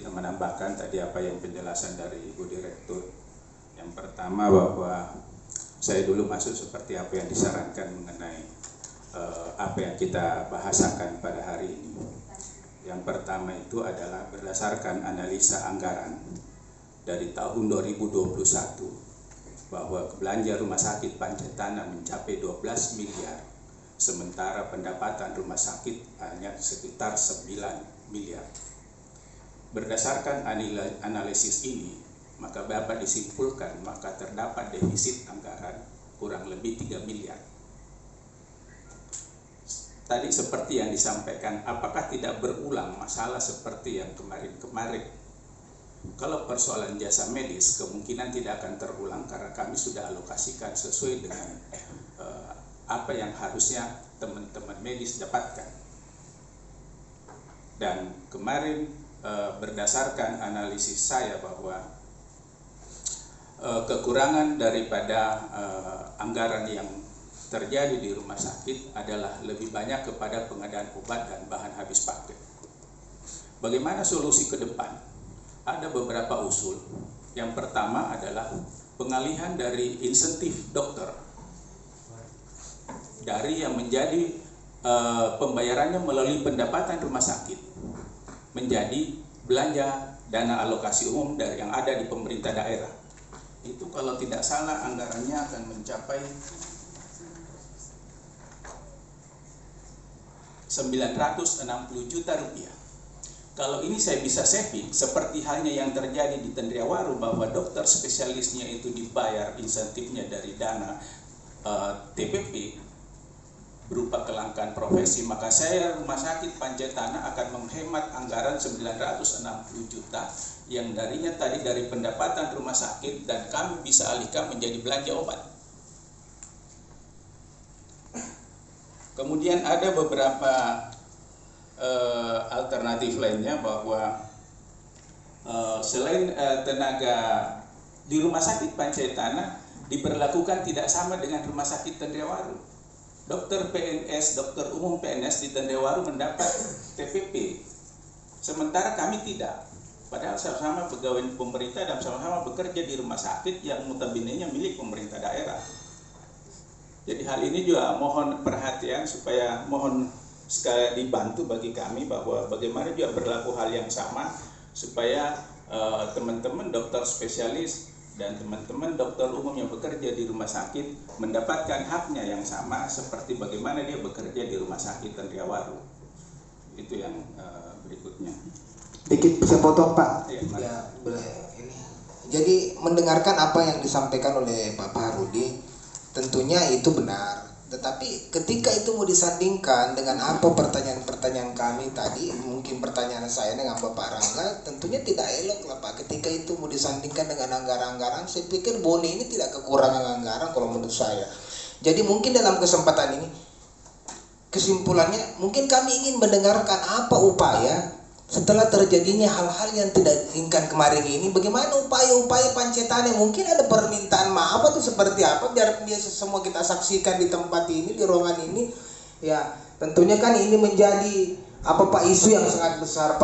menambahkan tadi apa yang penjelasan dari Ibu Direktur. Yang pertama bahwa saya dulu masuk seperti apa yang disarankan mengenai apa yang kita bahasakan pada hari ini. Yang pertama itu adalah berdasarkan analisa anggaran dari tahun 2021 bahwa belanja rumah sakit Pancetana mencapai 12 miliar, sementara pendapatan rumah sakit hanya sekitar 9 miliar. Berdasarkan analisis ini, maka dapat disimpulkan maka terdapat defisit anggaran kurang lebih 3 miliar. Tadi seperti yang disampaikan, apakah tidak berulang masalah seperti yang kemarin-kemarin? Kalau persoalan jasa medis kemungkinan tidak akan terulang karena kami sudah alokasikan sesuai dengan apa yang harusnya teman-teman medis dapatkan. Dan kemarin berdasarkan analisis saya bahwa kekurangan daripada anggaran yang terjadi di rumah sakit adalah lebih banyak kepada pengadaan obat dan bahan habis pakai. Bagaimana solusi ke depan? Ada beberapa usul. Yang pertama adalah pengalihan dari insentif dokter dari yang menjadi pembayarannya melalui pendapatan rumah sakit menjadi belanja dana alokasi umum dari yang ada di pemerintah daerah. Itu kalau tidak salah anggarannya akan mencapai 960 juta rupiah. Kalau ini saya bisa saving seperti halnya yang terjadi di Tendriawaru bahwa dokter spesialisnya itu dibayar insentifnya dari dana TPP berupa kelangkaan profesi, maka saya rumah sakit Pancetana akan menghemat anggaran 960 juta yang darinya tadi dari pendapatan rumah sakit dan kami bisa alihkan menjadi belanja obat. Kemudian ada beberapa alternatif lainnya bahwa selain tenaga di rumah sakit Pancetana diberlakukan tidak sama dengan rumah sakit Tendriawaru. Dokter PNS, dokter umum PNS di Tendriawaru mendapat TPP, sementara kami tidak. Padahal sama-sama pegawai pemerintah dan sama-sama bekerja di rumah sakit yang notabene-nya milik pemerintah daerah. Jadi hal ini juga mohon perhatian supaya mohon sekali dibantu bagi kami bahwa bagaimana juga berlaku hal yang sama supaya teman-teman dokter spesialis dan teman-teman dokter umum yang bekerja di rumah sakit mendapatkan haknya yang sama seperti bagaimana dia bekerja di rumah sakit Tendriawaru. Itu yang berikutnya. Dikit bisa potong Pak? Ya, boleh. Jadi mendengarkan apa yang disampaikan oleh Pak Harudi, tentunya itu benar. Tetapi ketika itu mau disandingkan dengan apa pertanyaan-pertanyaan kami tadi, mungkin pertanyaan saya dengan Bapak Rangga, tentunya tidak elok lah Pak. Ketika itu mau disandingkan dengan anggaran-anggaran, saya pikir Bone ini tidak kekurangan anggaran kalau menurut saya. Jadi mungkin dalam kesempatan ini, kesimpulannya mungkin kami ingin mendengarkan apa upaya setelah terjadinya hal-hal yang tidak diinginkan kemarin ini, bagaimana upaya-upaya Pancetana. Mungkin ada permintaan maaf atau seperti apa, biar biasa semua kita saksikan di tempat ini, di ruangan ini. Ya tentunya kan ini menjadi apa Pak, isu yang sangat besar Pak.